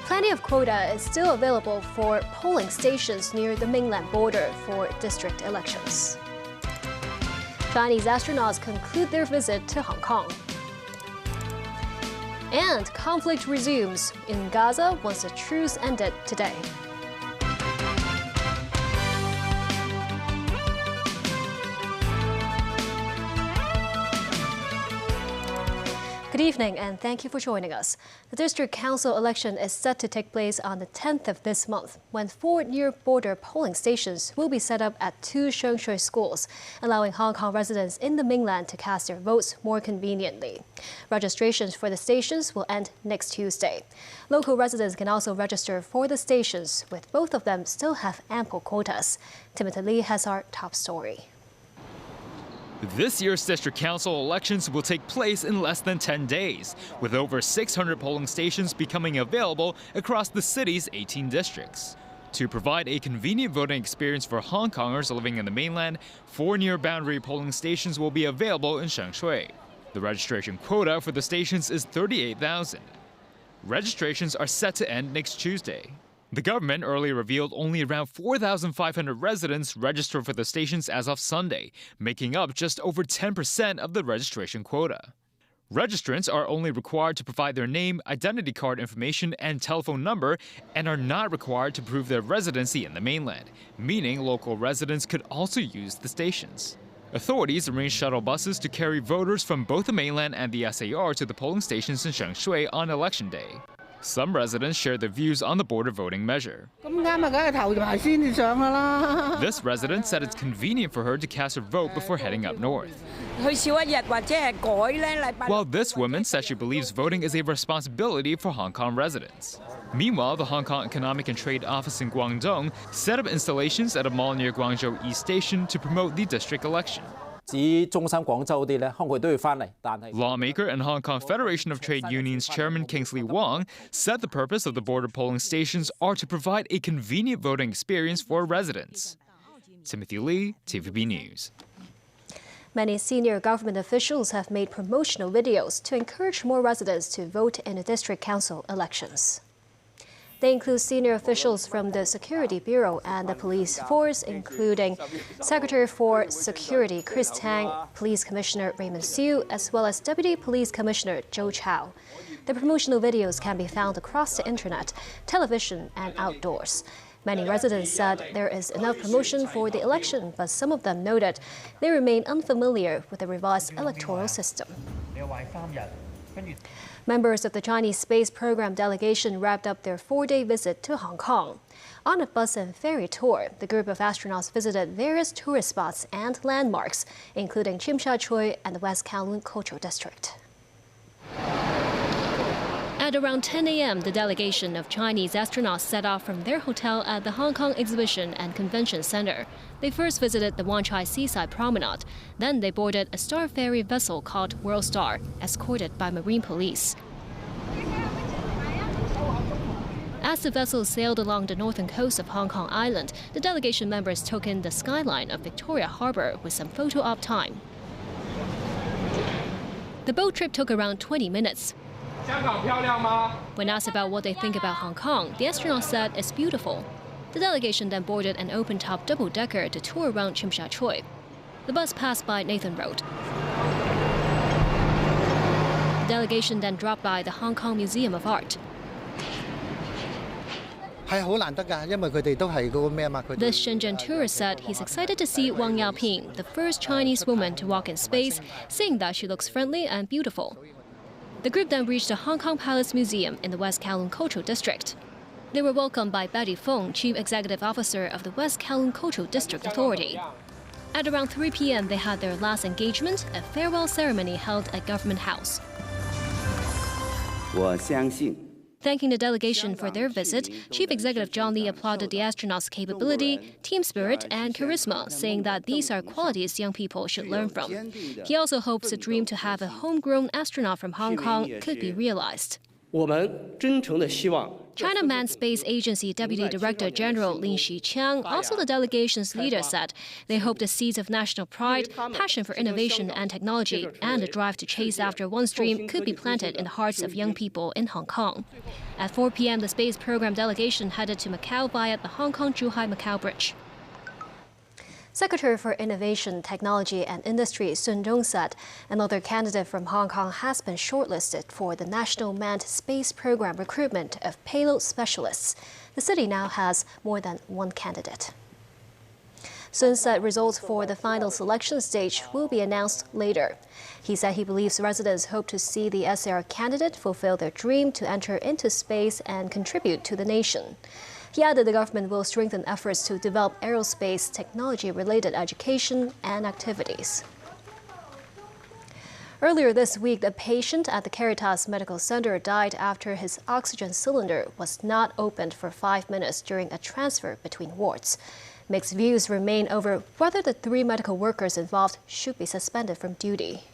Plenty of quota is still available for polling stations near the mainland border for district elections. Chinese astronauts conclude their visit to Hong Kong. And conflict resumes in Gaza once the truce ended today. Good evening and thank you for joining us. The District Council election is set to take place on the 10th of this month, when 4 near-border polling stations will be set up at 2 Sheung Shui schools, allowing Hong Kong residents in the mainland to cast their votes more conveniently. Registrations for the stations will end next Tuesday. Local residents can also register for the stations, with both of them still have ample quotas. Timothy Lee has our top story. This year's district council elections will take place in less than 10 days, with over 600 polling stations becoming available across the city's 18 districts. To provide a convenient voting experience for Hong Kongers living in the mainland, 4 near-boundary polling stations will be available in Sheung Shui. The registration quota for the stations is 38,000. Registrations are set to end next Tuesday. The government earlier revealed only around 4,500 residents registered for the stations as of Sunday, making up just over 10% of the registration quota. Registrants are only required to provide their name, identity card information, and telephone number, and are not required to prove their residency in the mainland, meaning local residents could also use the stations. Authorities arranged shuttle buses to carry voters from both the mainland and the SAR to the polling stations in Sheung Shui on Election Day. Some residents shared their views on the border voting measure. This resident said it's convenient for her to cast her vote before heading up north. While this woman says she believes voting is a responsibility for Hong Kong residents. Meanwhile, the Hong Kong Economic and Trade Office in Guangdong set up installations at a mall near Guangzhou East Station to promote the district election. Lawmaker and Hong Kong Federation of Trade Unions Chairman Kingsley Wong said the purpose of the border polling stations are to provide a convenient voting experience for residents. Timothy Lee, TVB News. Many senior government officials have made promotional videos to encourage more residents to vote in the district council elections. They include senior officials from the Security Bureau and the police force, including Secretary for Security Chris Tang, Police Commissioner Raymond Siu, as well as Deputy Police Commissioner Zhou Chao. The promotional videos can be found across the internet, television, and outdoors. Many residents said there is enough promotion for the election, but some of them noted they remain unfamiliar with the revised electoral system. Members of the Chinese space program delegation wrapped up their 4-day visit to Hong Kong. On a bus and ferry tour, the group of astronauts visited various tourist spots and landmarks, including Tsim Sha Tsui and the West Kowloon Cultural District. At around 10 a.m., the delegation of Chinese astronauts set off from their hotel at the Hong Kong Exhibition and Convention Center. They first visited the Wan Chai Seaside Promenade. Then they boarded a star ferry vessel called World Star, escorted by Marine Police. As the vessel sailed along the northern coast of Hong Kong Island, the delegation members took in the skyline of Victoria Harbour with some photo op time. The boat trip took around 20 minutes. When asked about what they think about Hong Kong, the astronauts said it's beautiful. The delegation then boarded an open-top double-decker to tour around Tsim Sha Tsui. The bus passed by Nathan Road. The delegation then dropped by the Hong Kong Museum of Art. The Shenzhen tourist said he's excited to see Wang Yaoping, the first Chinese woman to walk in space, saying that she looks friendly and beautiful. The group then reached the Hong Kong Palace Museum in the West Kowloon Cultural District. They were welcomed by Betty Fong, Chief Executive Officer of the West Kowloon Cultural District Authority. At around 3 p.m., they had their last engagement, a farewell ceremony held at Government House. Thanking the delegation for their visit, Chief Executive John Lee applauded the astronauts' capability, team spirit, and charisma, saying that these are qualities young people should learn from. He also hopes the dream to have a homegrown astronaut from Hong Kong could be realized. China Manned Space Agency Deputy Director General Lin Shiqiang, also the delegation's leader, said they hope the seeds of national pride, passion for innovation and technology, and the drive to chase after one's dream could be planted in the hearts of young people in Hong Kong. At 4 p.m., the space program delegation headed to Macau via the Hong Kong-Zhuhai-Macau Bridge. Secretary for Innovation, Technology and Industry Sun Zhong said another candidate from Hong Kong has been shortlisted for the National Manned Space Program recruitment of payload specialists. The city now has more than one candidate. Sun said results for the final selection stage will be announced later. He said he believes residents hope to see the SAR candidate fulfill their dream to enter into space and contribute to the nation. He added the government will strengthen efforts to develop aerospace technology-related education and activities. Earlier this week, a patient at the Caritas Medical Center died after his oxygen cylinder was not opened for 5 minutes during a transfer between wards. Mixed views remain over whether the 3 medical workers involved should be suspended from duty.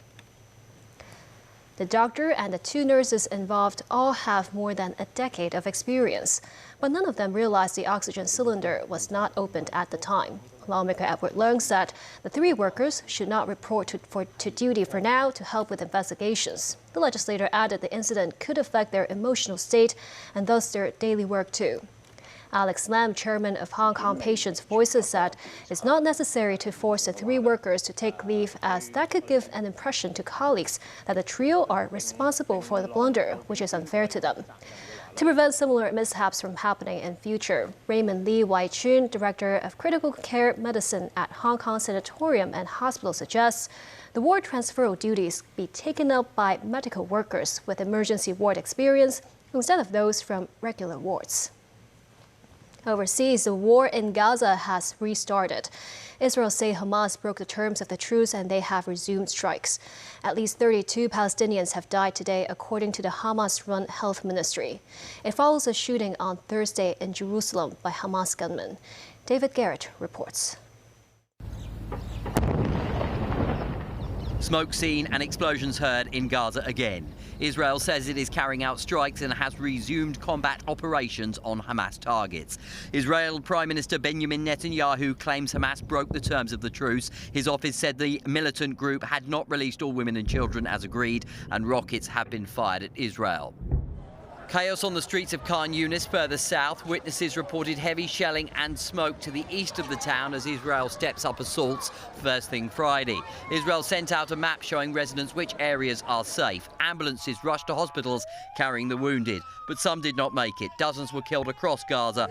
The doctor and the 2 nurses involved all have more than a decade of experience, but none of them realized the oxygen cylinder was not opened at the time. Lawmaker Edward Leung said the 3 workers should not report to duty for now to help with investigations. The legislator added the incident could affect their emotional state and thus their daily work too. Alex Lam, chairman of Hong Kong Patients' Voices, said it's not necessary to force the 3 workers to take leave, as that could give an impression to colleagues that the trio are responsible for the blunder, which is unfair to them. To prevent similar mishaps from happening in future, Raymond Lee Wai-chun, director of critical care medicine at Hong Kong Sanatorium and Hospital, suggests the ward transfer duties be taken up by medical workers with emergency ward experience instead of those from regular wards. Overseas, the war in Gaza has restarted. Israel say Hamas broke the terms of the truce and they have resumed strikes. At least 32 Palestinians have died today, according to the Hamas-run health ministry. It follows a shooting on Thursday in Jerusalem by Hamas gunmen. David Garrett reports. Smoke seen and explosions heard in Gaza again. Israel says it is carrying out strikes and has resumed combat operations on Hamas targets. Israel Prime Minister Benjamin Netanyahu claims Hamas broke the terms of the truce. His office said the militant group had not released all women and children as agreed, and rockets have been fired at Israel. Chaos on the streets of Khan Yunis further south. Witnesses reported heavy shelling and smoke to the east of the town as Israel steps up assaults first thing Friday. Israel sent out a map showing residents which areas are safe. Ambulances rushed to hospitals carrying the wounded, but some did not make it. Dozens were killed across Gaza.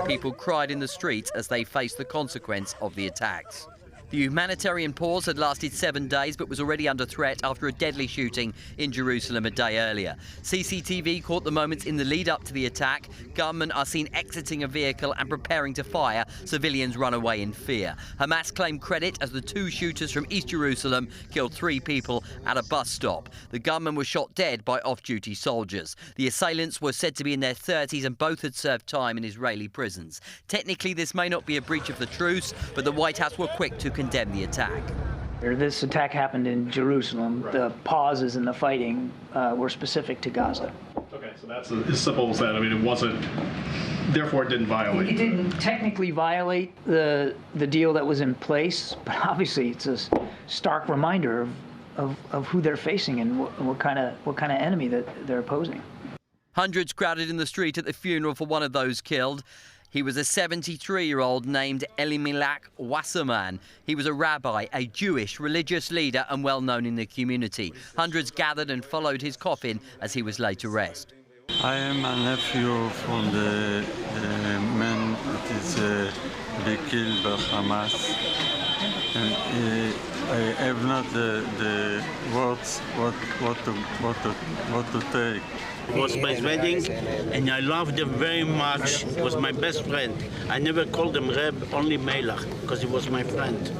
People cried in the streets as they faced the consequence of the attacks. The humanitarian pause had lasted 7 days but was already under threat after a deadly shooting in Jerusalem a day earlier. CCTV caught the moments in the lead up to the attack. Gunmen are seen exiting a vehicle and preparing to fire. Civilians run away in fear. Hamas claimed credit as the 2 shooters from East Jerusalem killed 3 people at a bus stop. The gunmen were shot dead by off-duty soldiers. The assailants were said to be in their 30s and both had served time in Israeli prisons. Technically, this may not be a breach of the truce, but the White House were quick to condemn the attack. This attack happened in Jerusalem. The pauses in the fighting were specific to Gaza. Okay, so that's as simple as that. I mean, it wasn't, therefore it didn't violate. It didn't technically violate the deal that was in place, but obviously it's a stark reminder of who they're facing and what kind of enemy that they're opposing. Hundreds crowded in the street at the funeral for one of those killed. He was a 73-year-old named Elimelech Wasserman. He was a rabbi, a Jewish religious leader and well known in the community. Hundreds gathered and followed his coffin as he was laid to rest. I am a nephew from the man that is be killed by Hamas. And I have not the words what to take. It was my wedding, and I loved him very much. He was my best friend. I never called him Reb, only Melach, because he was my friend.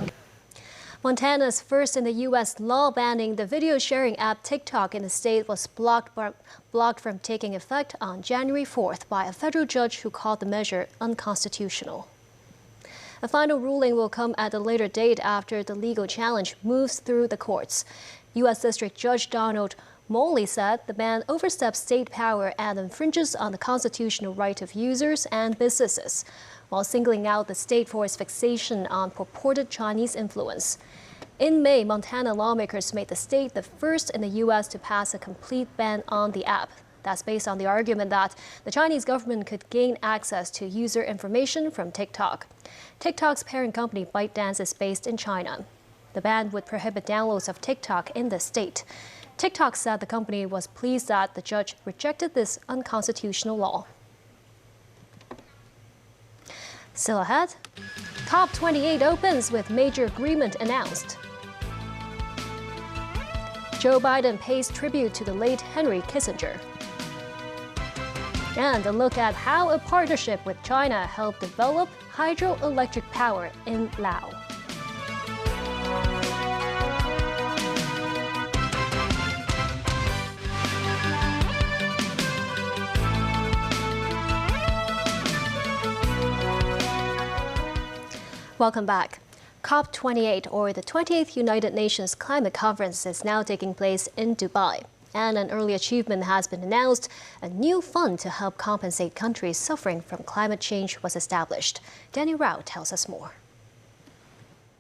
Montana's first in the U.S. law banning the video sharing app TikTok in the state was blocked from taking effect on January 4th by a federal judge who called the measure unconstitutional. A final ruling will come at a later date after the legal challenge moves through the courts. U.S. District Judge Donald Moley said the ban oversteps state power and infringes on the constitutional right of users and businesses, while singling out the state for its fixation on purported Chinese influence. In May, Montana lawmakers made the state the first in the U.S. to pass a complete ban on the app. That's based on the argument that the Chinese government could gain access to user information from TikTok. TikTok's parent company ByteDance is based in China. The ban would prohibit downloads of TikTok in the state. TikTok said the company was pleased that the judge rejected this unconstitutional law. Still ahead, COP28 opens with major agreement announced. Joe Biden pays tribute to the late Henry Kissinger. And a look at how a partnership with China helped develop hydroelectric power in Laos. Welcome back. COP28, or the 28th United Nations Climate Conference, is now taking place in Dubai. And an early achievement has been announced. A new fund to help compensate countries suffering from climate change was established. Danny Rao tells us more.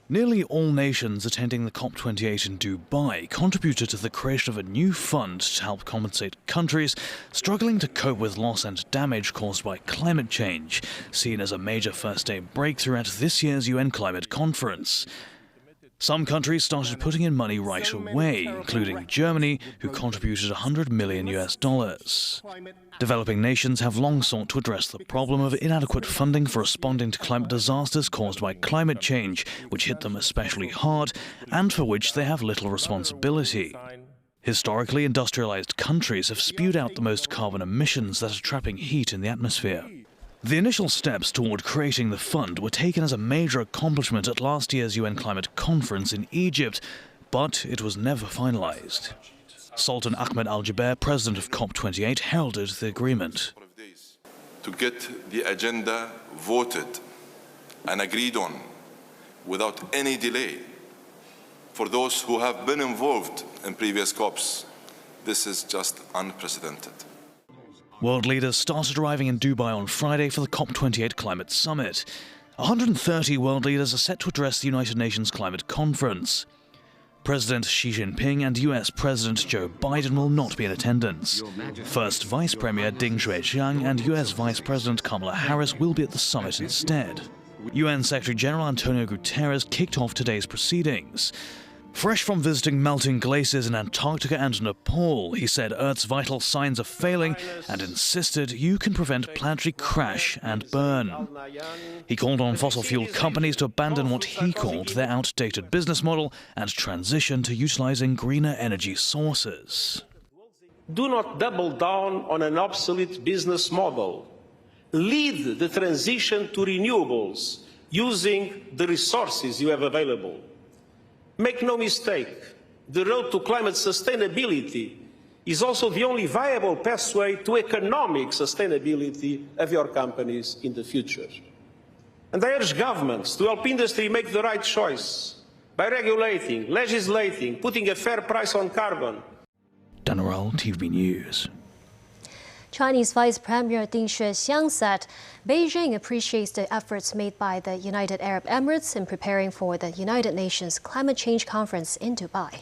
Nearly all nations attending the COP28 in Dubai contributed to the creation of a new fund to help compensate countries struggling to cope with loss and damage caused by climate change, seen as a major first-day breakthrough at this year's UN Climate Conference. Some countries started putting in money right away, including Germany, who contributed $100 million. Developing nations have long sought to address the problem of inadequate funding for responding to climate disasters caused by climate change, which hit them especially hard, and for which they have little responsibility. Historically, industrialized countries have spewed out the most carbon emissions that are trapping heat in the atmosphere. The initial steps toward creating the fund were taken as a major accomplishment at last year's UN Climate Conference in Egypt, but it was never finalized. Sultan Ahmed Al-Jaber, president of COP28, heralded the agreement. To get the agenda voted and agreed on without any delay. For those who have been involved in previous COPs, this is just unprecedented. World leaders started arriving in Dubai on Friday for the COP28 Climate Summit. 130 world leaders are set to address the United Nations Climate Conference. President Xi Jinping and US President Joe Biden will not be in attendance. First Vice Premier Ding Xuexiang and US Vice President Kamala Harris will be at the summit instead. UN Secretary General Antonio Guterres kicked off today's proceedings. Fresh from visiting melting glaciers in Antarctica and Nepal, he said Earth's vital signs are failing and insisted you can prevent planetary crash and burn. He called on fossil fuel companies to abandon what he called their outdated business model and transition to utilizing greener energy sources. Do not double down on an obsolete business model. Lead the transition to renewables using the resources you have available. Make no mistake, the road to climate sustainability is also the only viable pathway to economic sustainability of your companies in the future. And I urge governments to help industry make the right choice by regulating, legislating, putting a fair price on carbon. Dan Rao, TV News. Chinese Vice Premier Ding Xuexiang said Beijing appreciates the efforts made by the United Arab Emirates in preparing for the United Nations Climate Change Conference in Dubai.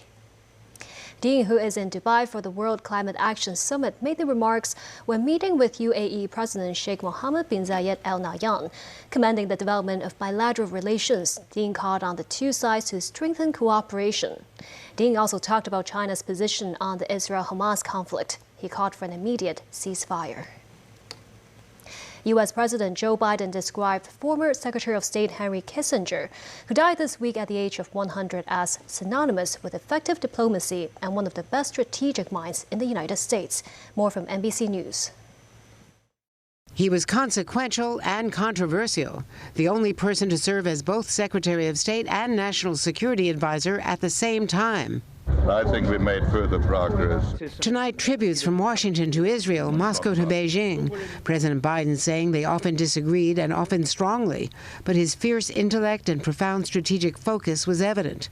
Ding, who is in Dubai for the World Climate Action Summit, made the remarks when meeting with UAE President Sheikh Mohammed bin Zayed Al Nahyan. Commending the development of bilateral relations, Ding called on the two sides to strengthen cooperation. Ding also talked about China's position on the Israel-Hamas conflict. He called for an immediate ceasefire. U.S. President Joe Biden described former Secretary of State Henry Kissinger, who died this week at the age of 100, as synonymous with effective diplomacy and one of the best strategic minds in the United States. More from NBC News. He was consequential and controversial, the only person to serve as both Secretary of State and National Security Advisor at the same time. I think we made further progress. Tonight, tributes from Washington to Israel, Moscow to Beijing. President Biden saying they often disagreed and often strongly, but his fierce intellect and profound strategic focus was evident.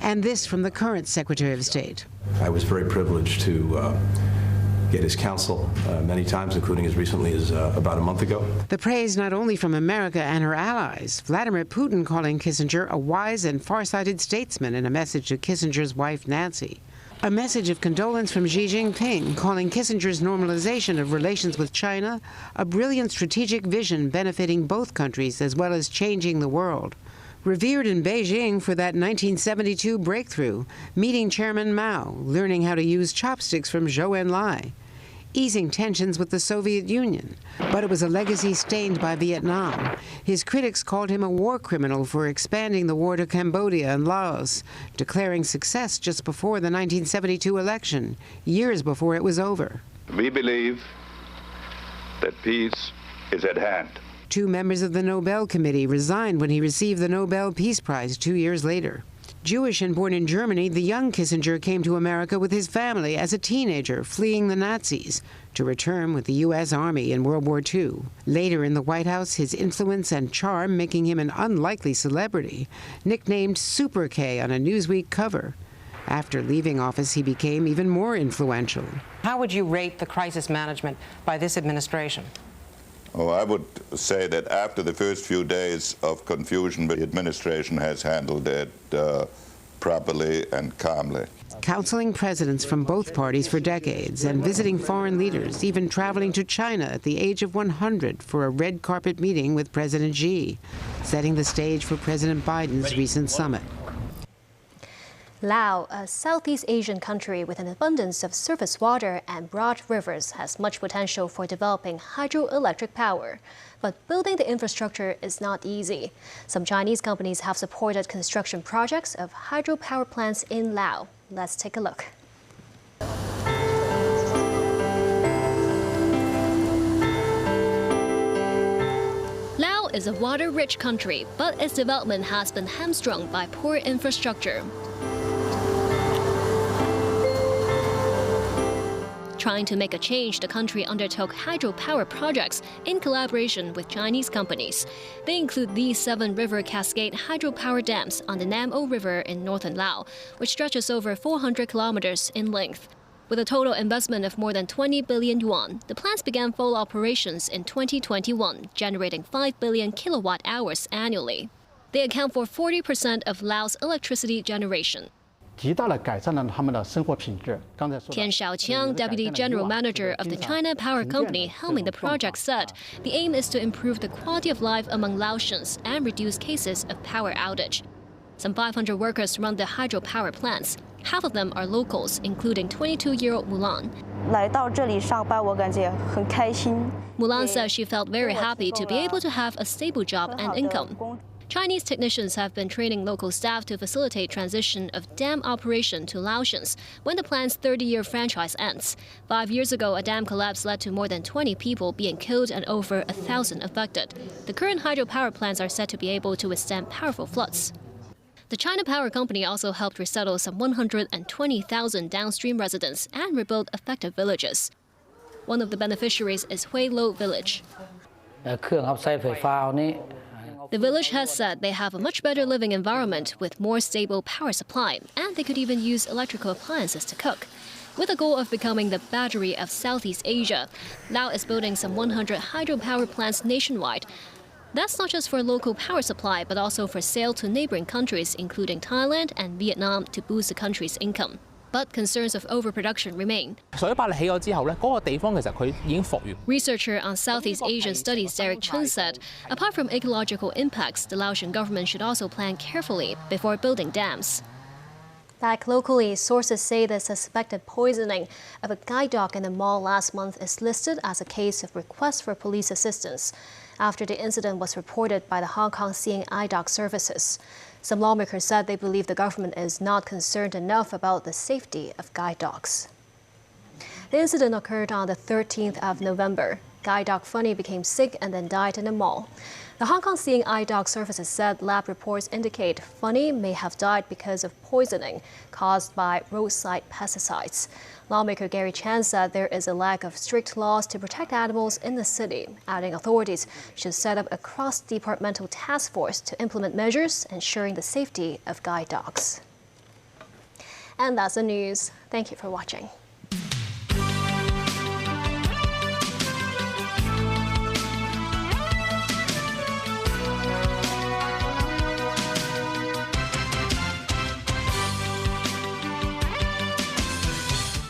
And this from the current Secretary of State. I was very privileged to get his counsel many times, including as recently as about a month ago. The praise not only from America and her allies, Vladimir Putin calling Kissinger a wise and far-sighted statesman in a message to Kissinger's wife, Nancy. A message of condolence from Xi Jinping calling Kissinger's normalization of relations with China a brilliant strategic vision benefiting both countries as well as changing the world. Revered in Beijing for that 1972 breakthrough, meeting Chairman Mao, learning how to use chopsticks from Zhou Enlai, easing tensions with the Soviet Union. But it was a legacy stained by Vietnam. His critics called him a war criminal for expanding the war to Cambodia and Laos, declaring success just before the 1972 election, years before it was over. We believe that peace is at hand. 2 members of the Nobel Committee resigned when he received the Nobel Peace Prize 2 years later. Jewish and born in Germany, the young Kissinger came to America with his family as a teenager, fleeing the Nazis, to return with the U.S. Army in World War II. Later in the White House, his influence and charm making him an unlikely celebrity, nicknamed Super K on a Newsweek cover. After leaving office, he became even more influential. How would you rate the crisis management by this administration? Oh, I would say that after the first few days of confusion, the administration has handled it properly and calmly. Counseling presidents from both parties for decades and visiting foreign leaders, even traveling to China at the age of 100 for a red carpet meeting with President Xi, setting the stage for President Biden's recent summit. Laos, a Southeast Asian country with an abundance of surface water and broad rivers, has much potential for developing hydroelectric power. But building the infrastructure is not easy. Some Chinese companies have supported construction projects of hydropower plants in Laos. Let's take a look. Laos is a water-rich country, but its development has been hamstrung by poor infrastructure. Trying to make a change, the country undertook hydropower projects in collaboration with Chinese companies. They include these 7 river cascade hydropower dams on the Nam O River in northern Laos, which stretches over 400 kilometers in length. With a total investment of more than 20 billion yuan, the plants began full operations in 2021, generating 5 billion kilowatt hours annually. They account for 40% of Laos' electricity generation. Tian Xiaoqiang, Deputy General Manager of the China Power Company helming the project, said the aim is to improve the quality of life among Laotians and reduce cases of power outage. Some 500 workers run the hydropower plants. Half of them are locals, including 22-year-old Mulan. Mulan says she felt very happy to be able to have a stable job and income. Chinese technicians have been training local staff to facilitate transition of dam operation to Laotians when the plant's 30-year franchise ends. 5 years ago, a dam collapse led to more than 20 people being killed and over 1,000 affected. The current hydropower plants are said to be able to withstand powerful floods. The China Power Company also helped resettle some 120,000 downstream residents and rebuild affected villages. One of the beneficiaries is Hui Lo Village. The village has said they have a much better living environment with more stable power supply, and they could even use electrical appliances to cook. With the goal of becoming the battery of Southeast Asia, Laos is building some 100 hydropower plants nationwide. That's not just for local power supply, but also for sale to neighboring countries, including Thailand and Vietnam, to boost the country's income. But concerns of overproduction remain. Researcher on Southeast Asian studies Derek Chen said, apart from ecological impacts, the Laotian government should also plan carefully before building dams. Back locally, sources say the suspected poisoning of a guide dog in a mall last month is listed as a case of request for police assistance after the incident was reported by the Hong Kong Seeing Eye Dog Services. Some lawmakers said they believe the government is not concerned enough about the safety of guide dogs. The incident occurred on the 13th of November. guide dog Funny became sick and then died in a mall. The Hong Kong Seeing Eye Dog Services said lab reports indicate Funny may have died because of poisoning caused by roadside pesticides. Lawmaker Gary Chan said there is a lack of strict laws to protect animals in the city, adding authorities should set up a cross-departmental task force to implement measures ensuring the safety of guide dogs. And that's the news. Thank you for watching.